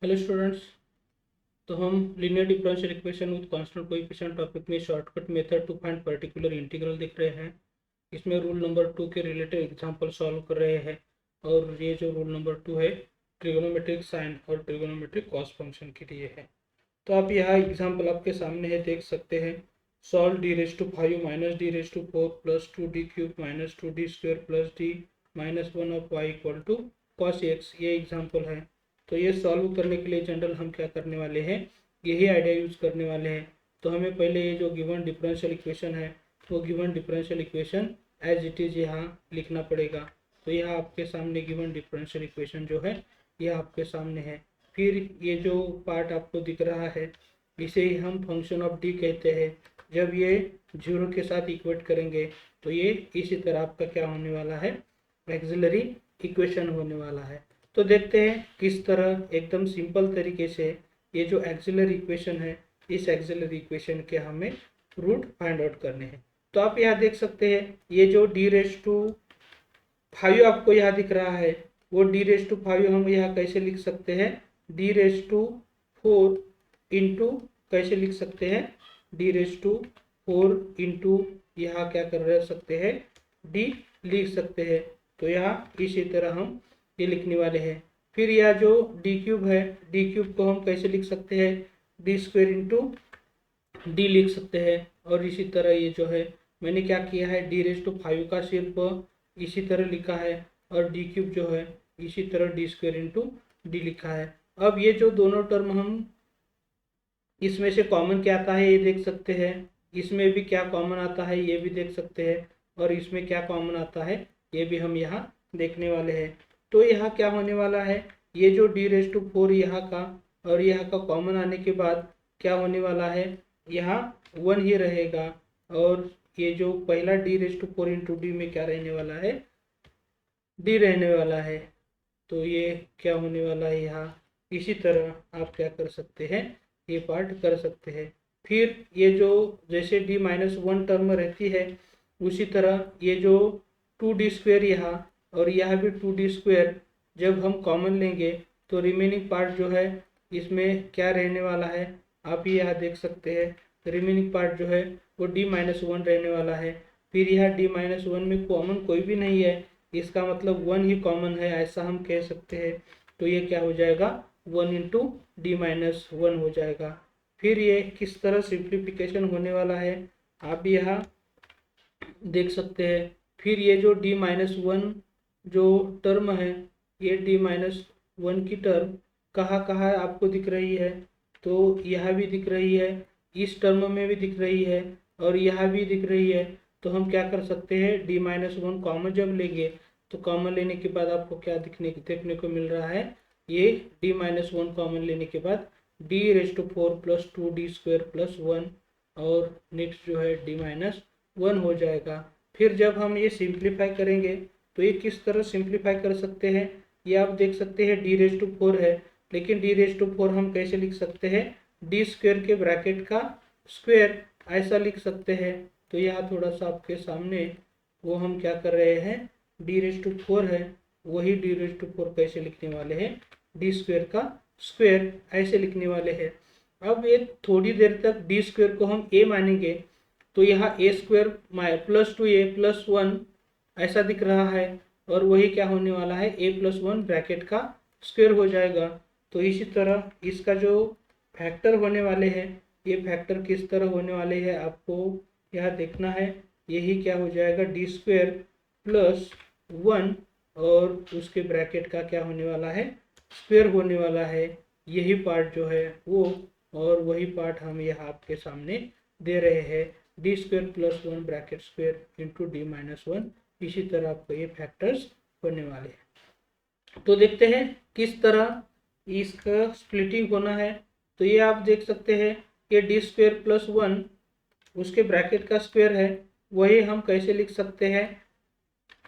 Hello students. तो हम linear differential equation with constant coefficient topic में shortcut method to find particular integral देख रहे हैं। इसमें रूल नंबर 2 के रिलेटेड एग्जांपल सॉल्व कर रहे हैं। और ये जो रूल नंबर 2 है ट्रिगोनोमेट्रिक साइन और ट्रिगोनोमेट्रिक कॉस फंक्शन के लिए है। तो आप यहाँ एग्जाम्पल आपके सामने है, देख सकते हैं। Solve D raise to 5 minus D raise to 4 plus 2d cube minus 2d square plus d minus 1 of Y equal to cos X, ये एग्जाम्पल है। तो ये सॉल्व करने के लिए जनरल हम क्या करने वाले हैं, यही आइडिया यूज करने वाले हैं। तो हमें पहले ये जो गिवन डिफरेंशियल इक्वेशन है वो given differential equation as it is यहाँ लिखना पड़ेगा। तो यह आपके सामने गिवन डिफरेंशियल इक्वेशन जो है यह आपके सामने है। फिर ये जो पार्ट आपको दिख रहा है इसे ही हम फंक्शन ऑफ डी कहते हैं। जब ये जीरो के साथ इक्वेट करेंगे तो ये इसी तरह आपका क्या होने वाला है, एक्सिलरी इक्वेशन होने वाला है। तो देखते हैं किस तरह एकदम सिंपल तरीके से ये जो एक्सिलरी इक्वेशन है इस एक्सिलरी इक्वेशन के हमें रूट फाइंड आउट करने हैं। तो आप यहाँ देख सकते हैं ये जो डी रेज टू 5 आपको यहाँ दिख रहा है वो डी रेज टू 5 हम यहाँ कैसे लिख सकते हैं, डी रेज टू 4 इंटू कैसे लिख सकते हैं, डी रेज टू 4 इंटू यहाँ क्या कर रह सकते हैं, डी लिख सकते हैं। तो यहाँ इसी तरह हम ये लिखने वाले हैं। फिर यह जो डी क्यूब है, डी क्यूब को हम कैसे लिख सकते हैं, डी स्क्वेयर इंटू डी लिख सकते हैं। और इसी तरह ये जो है मैंने क्या किया है, डी रेज टू 5 का सिर्फ इसी तरह लिखा है और डी क्यूब जो है इसी तरह डी स्क्वेयर इंटू डी लिखा है। अब ये जो दोनों टर्म हम इसमें से कॉमन क्या आता है ये देख सकते हैं, इसमें भी क्या कॉमन आता है ये भी देख सकते हैं, और इसमें क्या कॉमन आता है ये भी हम यहाँ देखने वाले हैं। तो यहाँ क्या होने वाला है, ये जो डी रेज टू 4 यहाँ का और यहाँ का कॉमन आने के बाद क्या होने वाला है, यहाँ 1 ही रहेगा। और ये जो पहला D raise to 4 into D में क्या रहने वाला है, डी रहने वाला है। तो ये क्या होने वाला है यहाँ, इसी तरह आप क्या कर सकते हैं, ये पार्ट कर सकते हैं। फिर ये जो जैसे डी माइनस 1 टर्म रहती है उसी तरह ये जो 2d स्क्वेयर यहाँ और यहाँ भी 2d स्क्वेयर जब हम कॉमन लेंगे तो रिमेनिंग पार्ट जो है इसमें क्या रहने वाला है, आप ये यहाँ देख सकते हैं रिमेनिंग पार्ट जो है वो डी माइनस 1 रहने वाला है। फिर यह डी माइनस 1 में कॉमन कोई भी नहीं है, इसका मतलब 1 ही कॉमन है ऐसा हम कह सकते हैं। तो ये क्या हो जाएगा, 1 इंटू डी माइनस 1 हो जाएगा। फिर ये किस तरह सिंप्लीफिकेशन होने वाला है आप यहाँ देख सकते हैं। फिर ये जो डी माइनस 1 जो टर्म है ये डी माइनस 1 की टर्म कहाँ कहाँ आपको दिख रही है, तो यहाँ भी दिख रही है, इस टर्म में भी दिख रही है और यहाँ भी दिख रही है। तो हम क्या कर सकते हैं, डी माइनस 1 कॉमन जब लेंगे तो कॉमन लेने के बाद आपको क्या देखने को मिल रहा है, ये डी माइनस 1 कॉमन लेने के बाद D raise to 4 plus 2d square plus 1 और नेक्स्ट जो है डी माइनस 1 हो जाएगा। फिर जब हम ये सिंप्लीफाई करेंगे तो ये किस तरह सिंप्लीफाई कर सकते हैं, ये आप देख सकते हैं डी रेज टू 4 है, लेकिन डी रेज टू 4 हम कैसे लिख सकते हैं, डी स्क्वेयर के ब्रैकेट का स्क्वेयर ऐसा लिख सकते हैं। तो यहाँ थोड़ा सा आपके सामने वो हम क्या कर रहे हैं, डी रेज टू 4 है वही डी रेज टू 4 कैसे लिखने वाले हैं, डी स्क्वेयर का स्क्वेयर ऐसे लिखने वाले हैं। अब ये थोड़ी देर तक डी स्क्वेयर को हम ए मानेंगे तो यहाँ ए स्क्वेयर प्लस 2a प्लस 1 ऐसा दिख रहा है और वही क्या होने वाला है, a प्लस 1 ब्रैकेट का स्क्वेयर हो जाएगा। तो इसी तरह इसका जो फैक्टर होने वाले हैं ये फैक्टर किस तरह होने वाले हैं आपको यहाँ देखना है। यही क्या हो जाएगा, डी स्क्वेयर प्लस 1 और उसके ब्रैकेट का क्या होने वाला है, स्क्वेयर होने वाला है। यही पार्ट जो है वो, और वही पार्ट हम यहाँ आपके सामने दे रहे हैं, D square plus 1 bracket square into D minus 1। इसी तरह आपको ये फैक्टर्स होने वाले हैं। तो देखते हैं किस तरह इसका स्प्लिटिंग होना है। तो ये आप देख सकते हैं कि डी स्क्वेयर प्लस 1 उसके ब्रैकेट का स्क्वेयर है, वही हम कैसे लिख सकते हैं,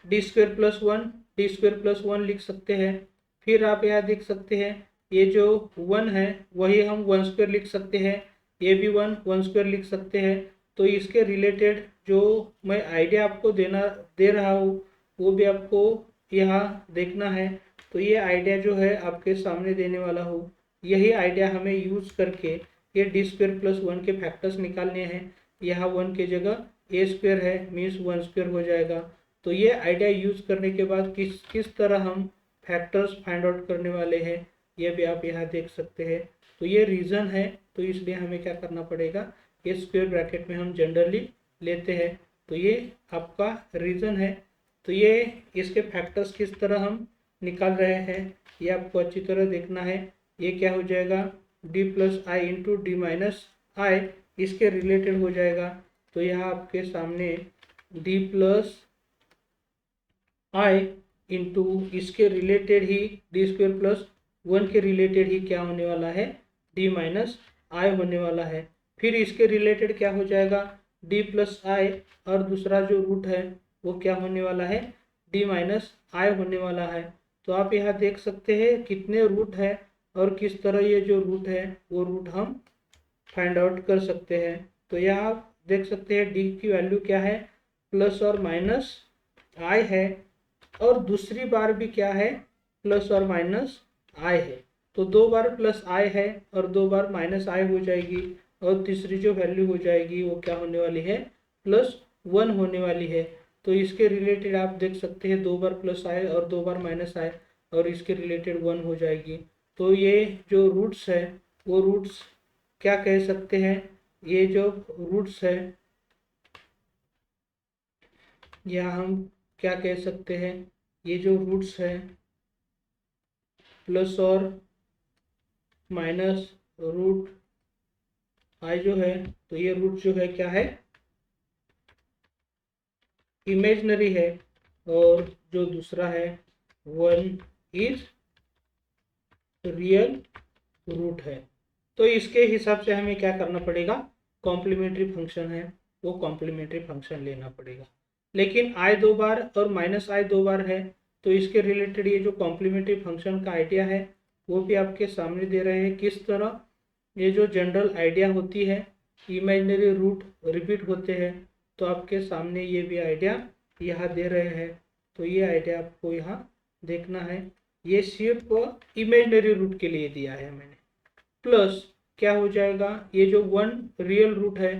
D square plus 1 D square plus 1 लिख सकते हैं। फिर आप यहाँ देख सकते हैं ये जो 1 है वही हम 1 स्क्वेयर लिख सकते हैं, ये भी 1 स्क्वेयर लिख सकते हैं। तो इसके रिलेटेड जो मैं आइडिया आपको दे रहा हूँ वो भी आपको यहाँ देखना है। तो ये आइडिया जो है आपके सामने देने वाला हूँ, यही आइडिया हमें यूज करके ये डी स्क्वायर प्लस 1 के फैक्टर्स निकालने हैं। यहाँ 1 की जगह ए स्क्वायर है, मीन्स 1 स्क्वायर हो जाएगा। तो ये आइडिया यूज करने के बाद किस तरह हम फैक्टर्स फाइंड आउट करने वाले हैं ये भी आप यहाँ देख सकते हैं। तो ये रीजन है, तो इसलिए हमें क्या करना पड़ेगा, ये स्क्वायर ब्रैकेट में हम जनरली लेते हैं। तो ये आपका रीजन है। तो ये इसके फैक्टर्स किस तरह हम निकाल रहे हैं ये आपको अच्छी तरह देखना है। ये क्या हो जाएगा, डी प्लस आई इंटू डी माइनस आई, इसके रिलेटेड हो जाएगा। तो यहाँ आपके सामने डी प्लस आई इंटू इसके रिलेटेड ही डी स्क्वायर प्लस 1 के रिलेटेड ही क्या होने वाला है, डी माइनस आई होने वाला है। फिर इसके रिलेटेड क्या हो जाएगा, डी प्लस आई, और दूसरा जो रूट है वो क्या होने वाला है, डी माइनस आई होने वाला है। तो आप यहाँ देख सकते हैं कितने रूट है और किस तरह ये जो रूट है वो रूट हम फाइंड आउट कर सकते हैं। तो यहाँ आप देख सकते हैं डी की वैल्यू क्या है, प्लस और माइनस आई है, और दूसरी बार भी क्या है, प्लस और माइनस आई है। तो 2 बार प्लस आई है और 2 बार माइनस आई हो जाएगी, और तीसरी जो वैल्यू हो जाएगी वो क्या होने वाली है, +1 होने वाली है। तो इसके रिलेटेड आप देख सकते हैं 2 बार प्लस आए और 2 बार माइनस आए, और इसके रिलेटेड 1 हो जाएगी। तो ये जो रूट्स है वो रूट्स क्या कह सकते हैं, ये जो रूट्स है या हम क्या कह सकते हैं, ये जो रूट्स है प्लस और माइनस रूट आई जो है, तो ये रूट जो है क्या है, इमेजनरी है, और जो दूसरा है 1 इज रियल रूट है। तो इसके हिसाब से हमें क्या करना पड़ेगा, कॉम्प्लीमेंट्री फंक्शन है वो कॉम्प्लीमेंट्री फंक्शन लेना पड़ेगा। लेकिन आई 2 बार और माइनस आई 2 बार है, तो इसके रिलेटेड ये जो कॉम्प्लीमेंट्री फंक्शन का आइडिया है वो भी आपके सामने दे रहे हैं किस तरह ये जो जनरल आइडिया होती है, इमेजिनरी रूट रिपीट होते हैं। तो आपके सामने ये भी आइडिया यहाँ दे रहे हैं। तो ये आइडिया आपको यहाँ देखना है, ये सिर्फ इमेजिनरी रूट के लिए दिया है मैंने। प्लस क्या हो जाएगा, ये जो 1 रियल रूट है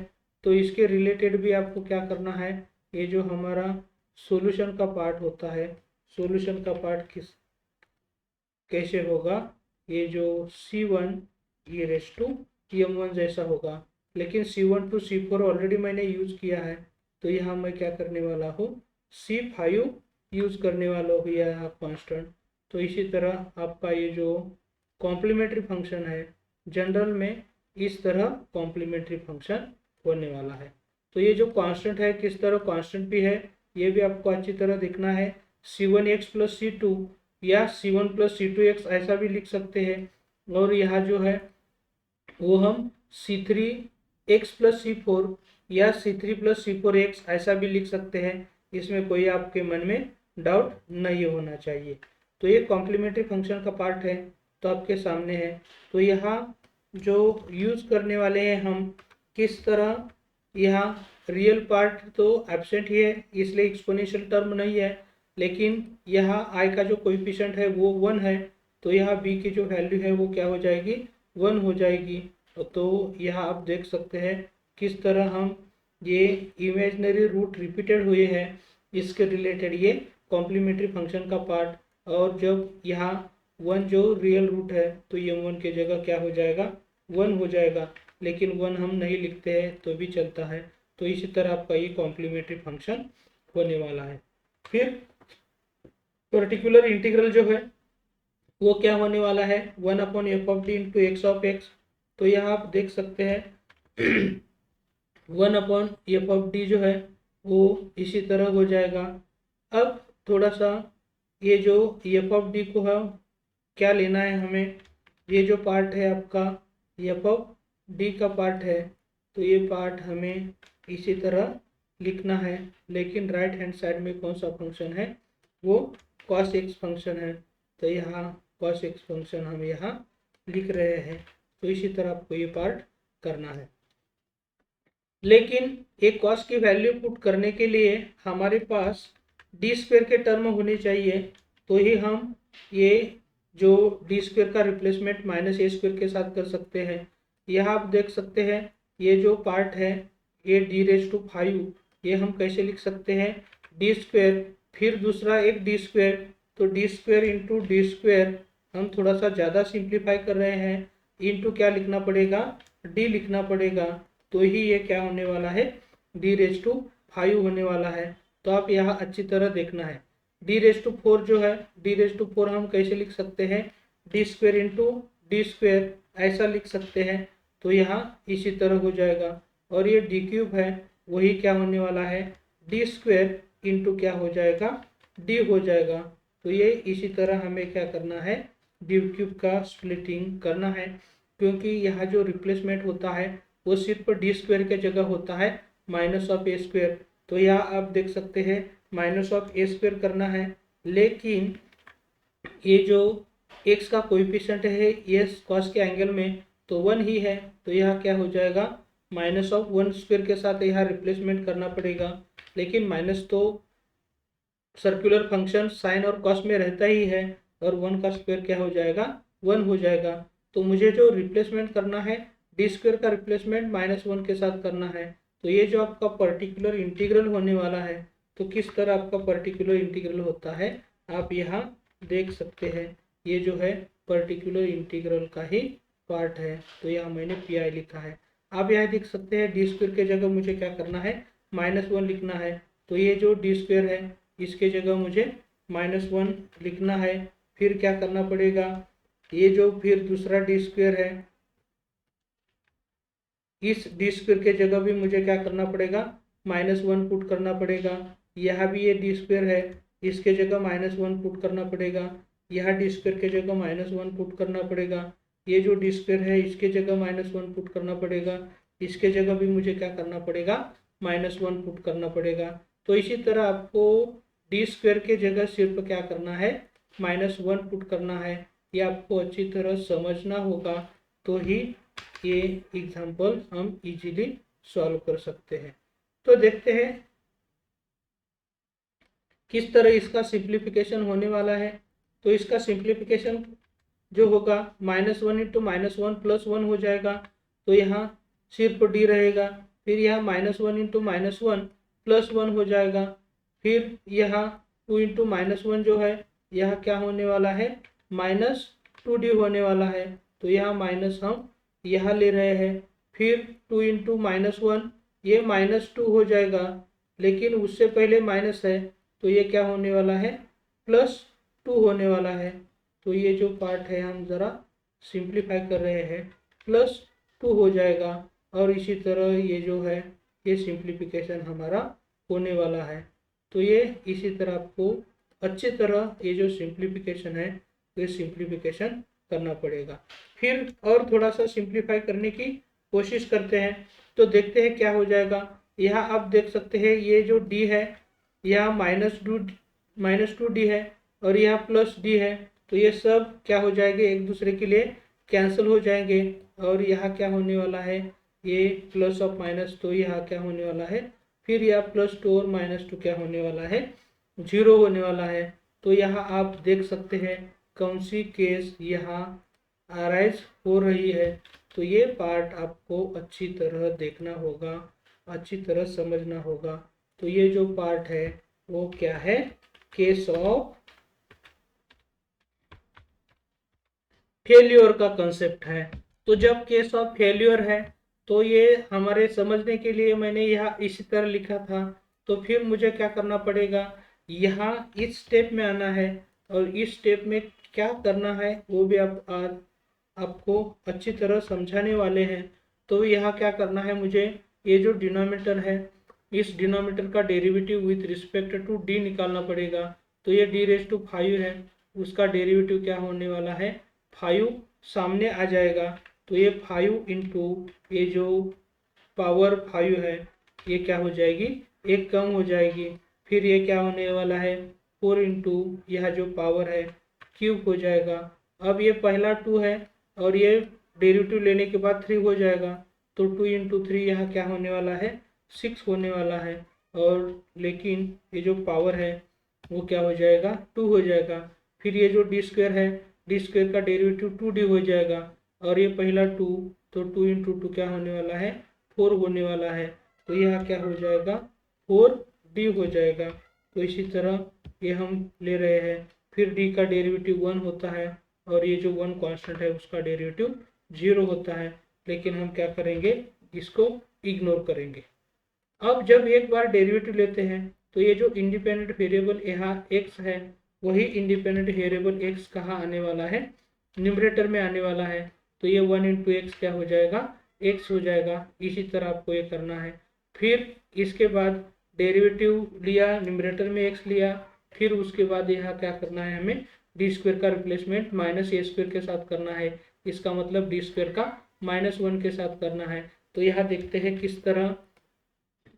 तो इसके रिलेटेड भी आपको क्या करना है, ये जो हमारा सॉल्यूशन का पार्ट होता है, सॉल्यूशन का पार्ट कैसे होगा, ये जो C1 ये रेस टू M1 जैसा होगा। लेकिन C1 to C4 ऑलरेडी मैंने यूज किया है, तो यहाँ मैं क्या करने वाला हूँ, C5 यूज करने वाला हूँ यहाँ कांस्टेंट। तो इसी तरह आपका ये जो कॉम्प्लीमेंट्री फंक्शन है जनरल में इस तरह कॉम्प्लीमेंट्री फंक्शन होने वाला है। तो ये जो कांस्टेंट है किस तरह कांस्टेंट भी है ये भी आपको अच्छी तरह देखना है। C1x प्लस C2 या C1 प्लस C2x ऐसा भी लिख सकते हैं, और यहाँ जो है वो हम C3x प्लस C4 या C3 प्लस C4x ऐसा भी लिख सकते हैं। इसमें कोई आपके मन में डाउट नहीं होना चाहिए। तो ये कॉम्प्लीमेंट्री फंक्शन का पार्ट है, तो आपके सामने है। तो यहाँ जो यूज करने वाले हैं हम किस तरह, यहाँ रियल पार्ट तो एब्सेंट ही है इसलिए एक्सपोनेंशियल टर्म नहीं है, लेकिन यहाँ i का जो कोएफिशिएंट है वो 1 है, तो यहाँ b की जो वैल्यू है वो क्या हो जाएगी, 1 हो जाएगी। तो यहाँ आप देख सकते हैं किस तरह हम ये इमेजिनरी रूट रिपीटेड हुए हैं इसके रिलेटेड ये कॉम्प्लीमेंट्री फंक्शन का पार्ट, और जब यहाँ 1 जो रियल रूट है तो m1 की जगह क्या हो जाएगा, 1 हो जाएगा। लेकिन 1 हम नहीं लिखते हैं तो भी चलता है। तो इसी तरह आपका ये कॉम्प्लीमेंट्री फंक्शन होने वाला है। फिर पर्टिकुलर इंटीग्रल जो है वो क्या होने वाला है, 1/f(d) into x of x. तो यहाँ आप देख सकते हैं 1/f(d) जो है वो इसी तरह हो जाएगा। अब थोड़ा सा ये जो f(d) को हम क्या लेना है हमें, ये जो पार्ट है आपका f(d) का पार्ट है, तो ये पार्ट हमें इसी तरह लिखना है। लेकिन राइट हैंड साइड में कौन सा फंक्शन है, वो cos x फंक्शन है। तो यहाँ cos x फंक्शन हम यहाँ लिख रहे हैं। तो इसी तरह आपको ये पार्ट करना है। लेकिन एक cos की वैल्यू पुट करने के लिए हमारे पास d स्क्वायर के टर्म होने चाहिए, तो ही हम ये जो डी स्क्वेयर का रिप्लेसमेंट माइनस ए स्क्वेयर के साथ कर सकते हैं। यहाँ आप देख सकते हैं ये जो पार्ट है ये d⁵5 ये हम कैसे लिख सकते हैं, डी स्क्वेयर फिर दूसरा एक डी स्क्वेयर, तो D square into D square हम थोड़ा सा ज़्यादा सिंप्लीफाई कर रहे हैं, इंटू क्या लिखना पड़ेगा, डी लिखना पड़ेगा, तो ही ये क्या होने वाला है, d⁵5 होने वाला है। तो आप यहाँ अच्छी तरह देखना है। d⁴ जो है, d⁴ हम कैसे लिख सकते हैं, D square into D square ऐसा लिख सकते हैं, तो यहाँ इसी तरह हो जाएगा। और ये d³ है वही क्या होने वाला है, डी स्क्वेयर इंटू क्या हो जाएगा, डी हो जाएगा। तो ये इसी तरह हमें क्या करना है, d³ का स्प्लिटिंग करना है, क्योंकि यहाँ जो रिप्लेसमेंट होता है वो सिर्फ डी स्क्वेयर के जगह होता है माइनस ऑफ ए स्क्वेयर। तो यहाँ आप देख सकते हैं माइनस ऑफ ए स्क्वेयर करना है, लेकिन ये जो x का कोएफिशिएंट है ये कॉस के एंगल में तो 1 ही है, तो यह क्या हो जाएगा, माइनस ऑफ 1 स्क्वेयर के साथ यहाँ रिप्लेसमेंट करना पड़ेगा। लेकिन माइनस तो सर्कुलर फंक्शन साइन और कॉस में रहता ही है, और 1 का स्क्वायर क्या हो जाएगा, 1 हो जाएगा। तो मुझे जो रिप्लेसमेंट करना है डी स्क्वेयर का रिप्लेसमेंट -1 के साथ करना है। तो ये जो आपका पर्टिकुलर इंटीग्रल होने वाला है, तो किस तरह आपका पर्टिकुलर इंटीग्रल होता है आप यहाँ देख सकते हैं। ये जो है पर्टिकुलर इंटीग्रल का ही पार्ट है, तो यहाँ मैंने पी लिखा है। आप यहाँ देख सकते हैं डी स्क्वेयर के जगह मुझे क्या करना है, -1 लिखना है। तो ये जो डी स्क्वेयर है इसके जगह मुझे -1 लिखना है। फिर क्या करना पड़ेगा, ये जो फिर दूसरा डी स्क्वेयर है इस डी स्क्वेयर के जगह भी मुझे क्या करना पड़ेगा, -1 पुट करना पड़ेगा। यहाँ भी ये डी स्क्वेयर है इसके जगह -1 पुट करना पड़ेगा। यहाँ डी स्क्वेयर के जगह -1 पुट करना पड़ेगा। ये जो डी स्क्वेयर है इसके जगह -1 पुट करना पड़ेगा। इसके जगह भी मुझे क्या करना पड़ेगा, -1 पुट करना पड़ेगा। तो इसी तरह आपको डी स्क्वेयर के जगह सिर्फ क्या करना है, -1 पुट करना है। ये आपको अच्छी तरह समझना होगा, तो ही ये एग्जाम्पल हम इजीली सॉल्व कर सकते हैं। तो देखते हैं किस तरह इसका सिंप्लीफिकेशन होने वाला है। तो इसका सिंप्लीफिकेशन जो होगा -1 इंटू -1 + 1 हो जाएगा, तो यहाँ सिर्फ डी रहेगा। फिर यहाँ -1 इंटू -1 + 1 हो जाएगा। फिर यहाँ 2 इंटू -1 जो है यह क्या होने वाला है, -2d होने वाला है। तो यहाँ माइनस हम यहाँ ले रहे हैं। फिर 2 इंटू -1 ये -2 हो जाएगा, लेकिन उससे पहले माइनस है तो ये क्या होने वाला है, +2 होने वाला है। तो ये जो पार्ट है हम ज़रा सिंप्लीफाई कर रहे हैं, +2 हो जाएगा। और इसी तरह ये जो है ये सिंप्लीफिकेशन हमारा होने वाला है। तो ये इसी तरह आपको अच्छी तरह ये जो सिंप्लीफिकेशन है ये सिंप्लीफिकेशन करना पड़ेगा। फिर और थोड़ा सा सिंप्लीफाई करने की कोशिश करते हैं, तो देखते हैं क्या हो जाएगा। यहाँ आप देख सकते हैं ये जो d है यहाँ -2d है और यहाँ +d है, तो ये सब क्या हो जाएंगे, एक दूसरे के लिए कैंसिल हो जाएंगे। और यहाँ क्या होने वाला है, ये प्लस ऑफ माइनस, तो यहाँ क्या होने वाला है, फिर यह +2 और -2 क्या होने वाला है, 0 होने वाला है। तो यहाँ आप देख सकते हैं कौन सी केस यहाँ अराइज हो रही है। तो ये पार्ट आपको अच्छी तरह देखना होगा, अच्छी तरह समझना होगा। तो ये जो पार्ट है वो क्या है, केस ऑफ फेल्योर का कंसेप्ट है। तो जब केस ऑफ फेल्योर है तो ये हमारे समझने के लिए मैंने यहाँ इसी तरह लिखा था। तो फिर मुझे क्या करना पड़ेगा, यहाँ इस स्टेप में आना है और इस स्टेप में क्या करना है वो भी आप आपको अच्छी तरह समझाने वाले हैं। तो यहाँ क्या करना है, मुझे ये जो डिनोमिनेटर है इस डिनोमिनेटर का derivative with respect to D निकालना पड़ेगा। तो ये d⁵5 है, उसका डेरिवेटिव क्या होने वाला है, 5 सामने आ जाएगा। तो ये 5 इंटू ये जो पावर 5 है ये क्या हो जाएगी, एक कम हो जाएगी। फिर ये क्या होने वाला है, 4 इंटू यह जो पावर है क्यूब हो जाएगा। अब ये पहला 2 है और ये डेरिवेटिव लेने के बाद 3 हो जाएगा। तो 2 इंटू 3 यहाँ क्या होने वाला है, 6 होने वाला है। और लेकिन ये जो पावर है वो क्या हो जाएगा, 2 हो जाएगा। फिर ये जो d² है डी स्क्वायर का डेरिवेटिव 2d हो जाएगा, और ये पहला 2, तो 2 इंटू 2 क्या होने वाला है, 4 होने वाला है। तो यह क्या हो जाएगा, 4d हो जाएगा। तो इसी तरह ये हम ले रहे हैं। फिर d का डेरिवेटिव 1 होता है, और ये जो 1 कांस्टेंट है उसका डेरिवेटिव 0 होता है, लेकिन हम क्या करेंगे, इसको इग्नोर करेंगे। अब जब एक बार डेरिवेटिव लेते हैं तो ये जो इंडिपेंडेंट वेरिएबल यहाँ x है, वही इंडिपेंडेंट वेरिएबल x कहाँ आने वाला है, न्यूमरेटर में आने वाला है। तो ये 1 इंटू एक्स क्या हो जाएगा, x हो जाएगा। इसी तरह आपको ये करना है। फिर इसके बाद डेरिवेटिव लिया, न्यूमरेटर में x लिया, फिर उसके बाद यहाँ क्या करना है, हमें डी स्क्वायर का रिप्लेसमेंट माइनस ए स्क्वायर के साथ करना है। इसका मतलब डी स्क्वायर का -1 के साथ करना है। तो यहाँ देखते हैं किस तरह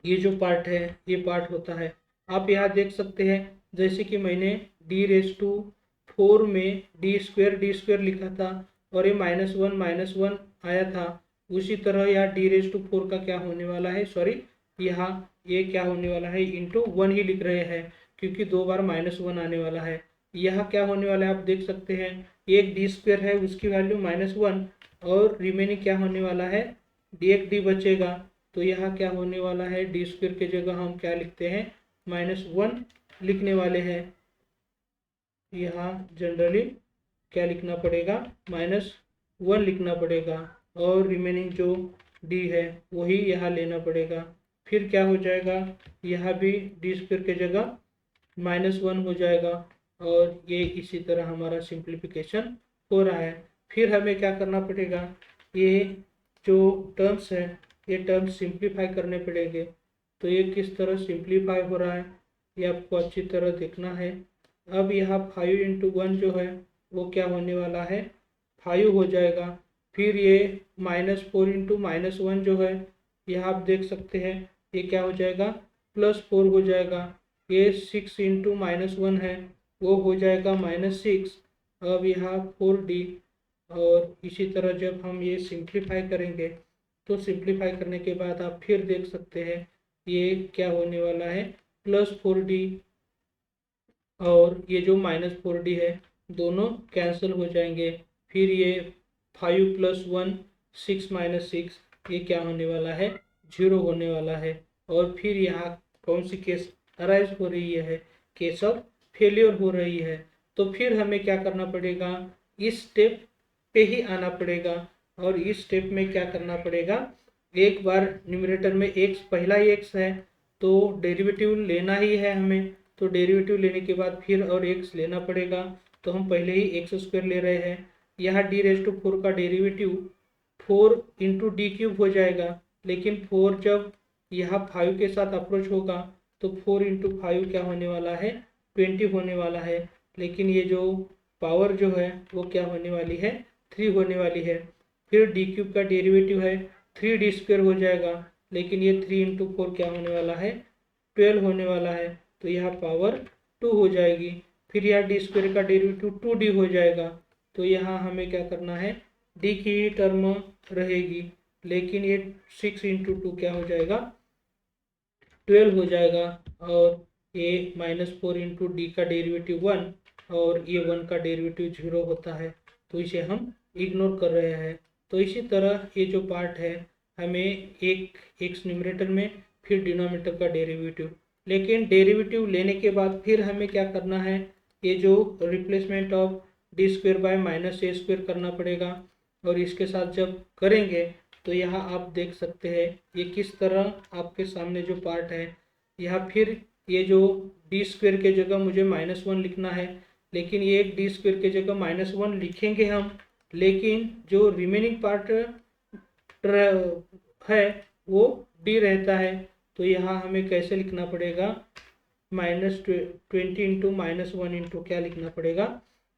ये जो पार्ट है ये पार्ट होता है। आप यहाँ देख सकते हैं, जैसे कि मैंने d⁴ में डी स्क्वायर लिखा था, और ये -1 आया था। उसी तरह यहाँ d⁴ का क्या होने वाला है, सॉरी यहाँ ये क्या होने वाला है, इंटू 1 ही लिख रहे हैं, क्योंकि 2 बार -1 आने वाला है। यहाँ क्या होने वाला है आप देख सकते हैं, एक डी स्क्वायर है उसकी वैल्यू -1, और रिमेनिंग क्या होने वाला है, एक डी बचेगा। तो यहाँ क्या होने वाला है, डी स्क्वायर की जगह हम क्या लिखते हैं, -1 लिखने वाले हैं। यहाँ जनरली क्या लिखना पड़ेगा, -1 लिखना पड़ेगा, और रिमेनिंग जो डी है वही यहाँ लेना पड़ेगा। फिर क्या हो जाएगा, यहाँ भी डी स्क्वायर की जगह -1 हो जाएगा, और ये इसी तरह हमारा सिंप्लीफिकेशन हो रहा है। फिर हमें क्या करना पड़ेगा, ये जो टर्म्स है ये टर्म्स सिंप्लीफाई करने पड़ेंगे। तो ये किस तरह सिंप्लीफाई हो रहा है ये आपको अच्छी तरह देखना है। अब यहाँ 5 इंटू 1 जो है वो क्या होने वाला है, 5 हो जाएगा। फिर ये -4 इंटू -1 जो है, यहाँ आप देख सकते हैं ये क्या हो जाएगा, +4 हो जाएगा। ये 6 इंटू -1 है, वो हो जाएगा -6। अब यहाँ 4d, और इसी तरह जब हम ये सिंप्लीफाई करेंगे तो सिंप्लीफाई करने के बाद आप फिर देख सकते हैं ये क्या होने वाला है, +4d, और ये जो -4d है दोनों कैंसिल हो जाएंगे। फिर ये 5 + 1 6 - 6 ये क्या होने वाला है, 0 होने वाला है। और फिर यहाँ कौन सी केस अराइज हो रही है, केस ऑफ फेलियर हो रही है। तो फिर हमें क्या करना पड़ेगा, इस स्टेप पे ही आना पड़ेगा, और इस स्टेप में क्या करना पड़ेगा, एक बार न्यूमरेटर में x पहला ही x है तो डेरिवेटिव लेना ही है हमें। तो डेरिवेटिव लेने के बाद फिर और x लेना पड़ेगा। तो हम पहले ही x² ले रहे हैं। यहाँ d⁴ का डेरिवेटिव 4 इंटू d³ हो जाएगा, लेकिन 4 जब यहाँ 5 के साथ अप्रोच होगा तो 4 इंटू 5 क्या होने वाला है, 20 होने वाला है। लेकिन ये जो पावर जो है वो क्या होने वाली है, 3 होने वाली है। फिर d³ का डेरिवेटिव है 3d² हो जाएगा, लेकिन ये 3 इंटू 4 क्या होने वाला है, 12 होने वाला है। तो यहाँ पावर 2 हो जाएगी। फिर यहाँ d² का डेरिवेटिव 2d हो जाएगा। तो यहाँ हमें क्या करना है, d की ही टर्म रहेगी, लेकिन ये 6 इंटू 2 क्या हो जाएगा, 12 हो जाएगा। और ये -4 इंटू डी का डेरिवेटिव 1, और ये 1 का डेरिवेटिव 0 होता है, तो इसे हम इग्नोर कर रहे हैं। तो इसी तरह ये जो पार्ट है हमें एक x न्यूमरेटर में, फिर डिनोमिनेटर का डेरिवेटिव, लेकिन डेरिवेटिव लेने के बाद फिर हमें क्या करना है, ये जो replacement of d² bye -a² करना पड़ेगा। और इसके साथ जब करेंगे तो यहाँ आप देख सकते हैं ये किस तरह आपके सामने जो पार्ट है, यहाँ फिर ये जो d² के जगह मुझे -1 लिखना है, लेकिन ये d² के जगह -1 लिखेंगे हम, लेकिन जो रिमेनिंग पार्ट है वो d रहता है। तो यहाँ हमें कैसे लिखना पड़ेगा, -20 इंटू -1 इंटू क्या लिखना पड़ेगा,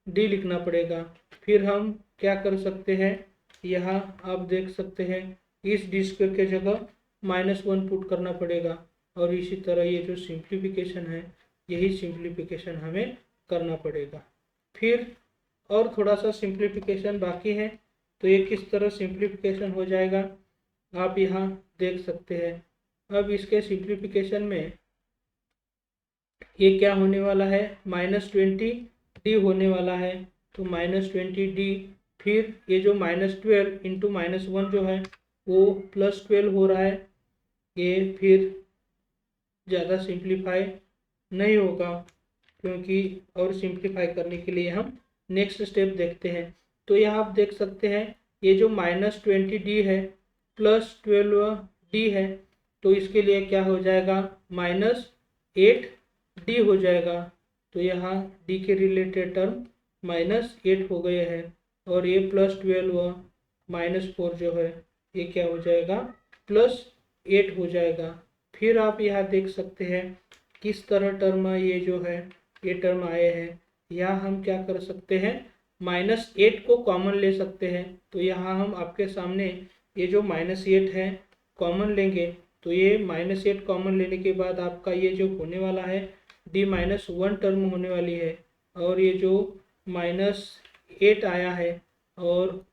d लिखना पड़ेगा। फिर हम क्या कर सकते हैं, यहाँ आप देख सकते हैं इस d² के जगह -1 पुट करना पड़ेगा। और इसी तरह ये जो सिंप्लीफिकेशन है यही सिंप्लीफिकेशन हमें करना पड़ेगा। फिर और थोड़ा सा सिंप्लीफिकेशन बाकी है, तो ये किस तरह सिंप्लीफिकेशन हो जाएगा आप यहाँ देख सकते हैं। अब इसके सिंप्लीफिकेशन में ये क्या होने वाला है, -20d होने वाला है। तो -20d, फिर ये जो -12 इंटू -1 जो है वो +12 हो रहा है। ये फिर ज़्यादा सिंप्लीफाई नहीं होगा, क्योंकि और सिंप्लीफाई करने के लिए हम नेक्स्ट स्टेप देखते हैं। तो यहाँ आप देख सकते हैं ये जो -20d है +12d है, तो इसके लिए क्या हो जाएगा, -8d हो जाएगा। तो यहाँ d के रिलेटेड टर्म -8 हो गए हैं, और ये +12 -4 जो है ये क्या हो जाएगा, +8 हो जाएगा। फिर आप यहाँ देख सकते हैं किस तरह टर्म ये जो है ये टर्म आए हैं। यहाँ हम क्या कर सकते हैं, -8 को कॉमन ले सकते हैं। तो यहाँ हम आपके सामने ये जो -8 है कॉमन लेंगे, तो ये -8 कॉमन लेने के बाद आपका ये जो होने वाला है d-1 टर्म होने वाली है, और ये जो -8 आया है और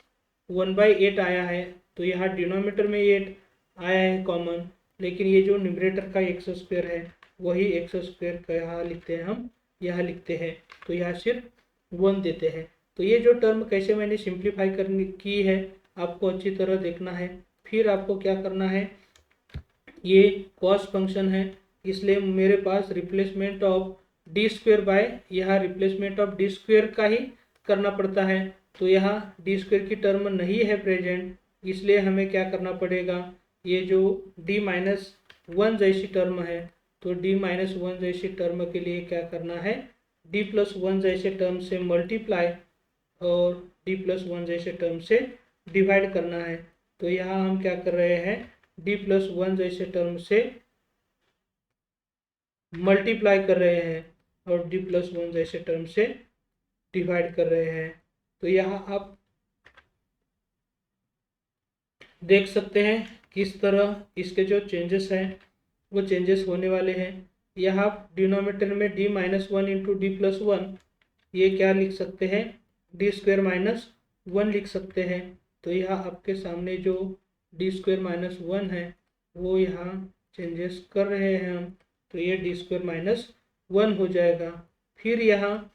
1/8 आया है, तो यहाँ डिनोमिनेटर में 8 आया है कॉमन, लेकिन ये जो न्यूमरेटर का x² है वही x² का यहाँ लिखते हैं, हम यहाँ लिखते हैं, तो यहाँ सिर्फ 1 देते हैं। तो ये जो टर्म कैसे मैंने सिंप्लीफाई करनी की है आपको अच्छी तरह देखना है। फिर आपको क्या करना है, ये कॉस फंक्शन है, इसलिए मेरे पास रिप्लेसमेंट ऑफ d² बाय यहाँ रिप्लेसमेंट ऑफ d² का ही करना पड़ता है। तो यहाँ d² की टर्म नहीं है प्रेजेंट, इसलिए हमें क्या करना पड़ेगा, ये जो d-1 जैसी टर्म है, तो d-1 जैसी टर्म के लिए क्या करना है, d+1 जैसे टर्म से मल्टीप्लाई और d+1 जैसे टर्म से डिवाइड करना है। तो यहाँ हम क्या कर रहे हैं, d+1 जैसे टर्म से मल्टीप्लाई कर रहे हैं और d+1 जैसे टर्म से डिवाइड कर रहे हैं। तो यहाँ आप देख सकते हैं किस तरह इसके जो चेंजेस हैं वो चेंजेस होने वाले हैं। यहाँ डिनोमिनेटर में d-1 इंटू d+1 ये क्या लिख सकते हैं, d² - 1 लिख सकते हैं। तो यहाँ आपके सामने जो d² - 1 है वो यहाँ चेंजेस कर रहे हैं हम, तो ये d² - 1 हो जाएगा। फिर यहाँ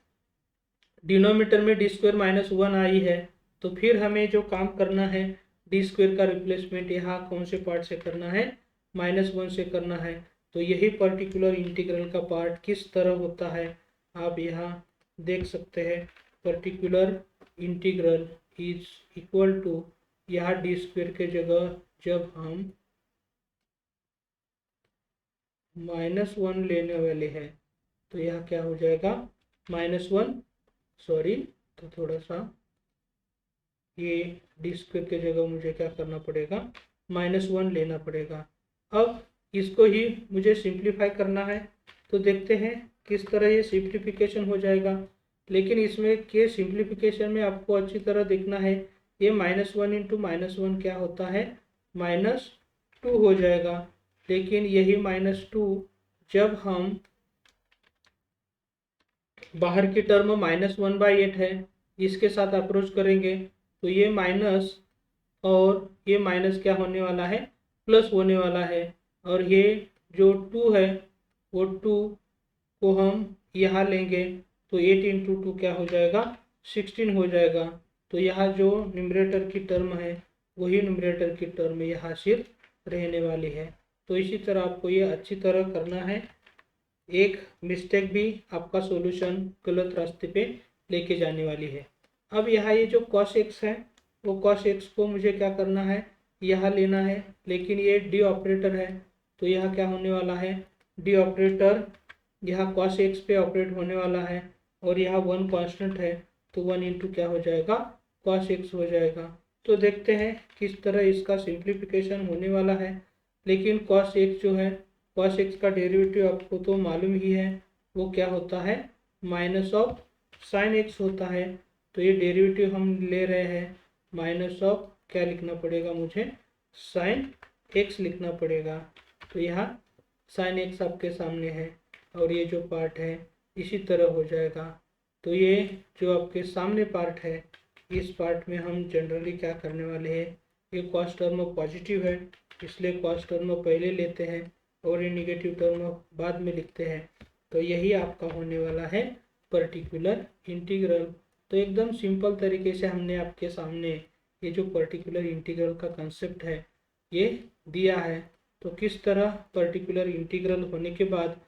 डिनोमिनेटर में d² - 1 आई है, तो फिर हमें जो काम करना है d² का रिप्लेसमेंट यहाँ कौन से पार्ट से करना है, -1 से करना है। तो यही पर्टिकुलर इंटीग्रल का पार्ट किस तरह होता है आप यहाँ देख सकते हैं। Particular integral is equal to, यहाँ d² के जगह जब हम -1 लेने वाले हैं तो यह क्या हो जाएगा, -1, सॉरी, तो थोड़ा सा ये d² के जगह मुझे क्या करना पड़ेगा, -1 लेना पड़ेगा। अब इसको ही मुझे सिंप्लीफाई करना है, तो देखते हैं किस तरह ये सिंप्लीफिकेशन हो जाएगा। लेकिन इसमें के सिंप्लीफिकेशन में आपको अच्छी तरह देखना है, ये -1 इंटू -1 क्या होता है, -2 हो जाएगा। लेकिन यही -2 जब हम बाहर की टर्म -1/8 है इसके साथ अप्रोच करेंगे, तो ये माइनस और ये माइनस क्या होने वाला है, प्लस होने वाला है। और ये जो 2 है वो 2 को हम यहाँ लेंगे, तो 8 इंटू 2 क्या हो जाएगा, 16 हो जाएगा। तो यहाँ जो न्यूमरेटर की टर्म है वही न्यूमरेटर की टर्म यहाँ सिर्फ रहने वाली है। तो इसी तरह आपको ये अच्छी तरह करना है, एक मिस्टेक भी आपका सॉल्यूशन गलत रास्ते पे लेके जाने वाली है। अब यहाँ ये जो cos x है वो cos x को मुझे क्या करना है, यहाँ लेना है, लेकिन ये डी ऑपरेटर है, तो यहाँ क्या होने वाला है, डी ऑपरेटर यहाँ cos x पे ऑपरेट होने वाला है, और यहाँ 1 कांस्टेंट है, तो 1 इंटू क्या हो जाएगा, cos x हो जाएगा। तो देखते हैं किस तरह इसका सिंप्लीफिकेशन होने वाला है। लेकिन cos x जो है, cos x का डेरिवेटिव आपको तो मालूम ही है, वो क्या होता है, माइनस ऑफ साइन x होता है। तो ये डेरिवेटिव हम ले रहे हैं, माइनस ऑफ क्या लिखना पड़ेगा मुझे, साइन x लिखना पड़ेगा। तो यहाँ साइन x आपके सामने है, और ये जो पार्ट है इसी तरह हो जाएगा। तो ये जो आपके सामने पार्ट है, इस पार्ट में हम जनरली क्या करने वाले हैं, ये कॉस टर्म पॉजिटिव है इसलिए कॉस टर्म पहले लेते हैं और ये निगेटिव टर्म बाद में लिखते हैं। तो यही आपका होने वाला है पर्टिकुलर इंटीग्रल तो एकदम सिंपल तरीके से हमने आपके सामने ये जो पर्टिकुलर इंटीग्रल का कंसेप्ट है ये दिया है। तो किस तरह पर्टिकुलर इंटीग्रल होने के बाद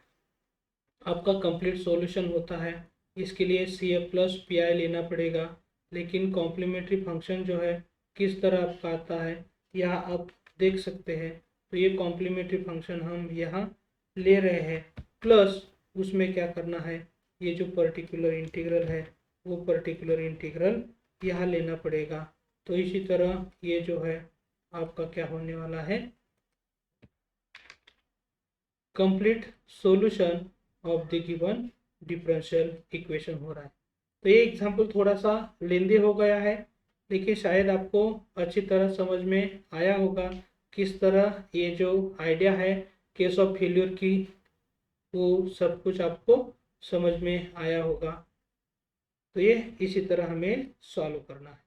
आपका कंप्लीट सॉल्यूशन होता है, इसके लिए CF+PI लेना पड़ेगा। लेकिन कॉम्प्लीमेंट्री फंक्शन जो है किस तरह आपका आता है यह आप देख सकते हैं। तो ये कॉम्प्लीमेंट्री फंक्शन हम यहाँ ले रहे हैं, प्लस उसमें क्या करना है, ये जो पर्टिकुलर इंटीग्रल है वो पर्टिकुलर इंटीग्रल यहाँ लेना पड़ेगा। तो इसी तरह ये जो है आपका क्या होने वाला है, complete solution of the given differential equation हो रहा है। तो ये एग्जांपल थोड़ा सा लेंदी हो गया है, लेकिन शायद आपको अच्छी तरह समझ में आया होगा किस तरह ये जो आइडिया है केस ऑफ फेल्योर की वो सब कुछ आपको समझ में आया होगा। तो ये इसी तरह हमें सॉल्व करना है।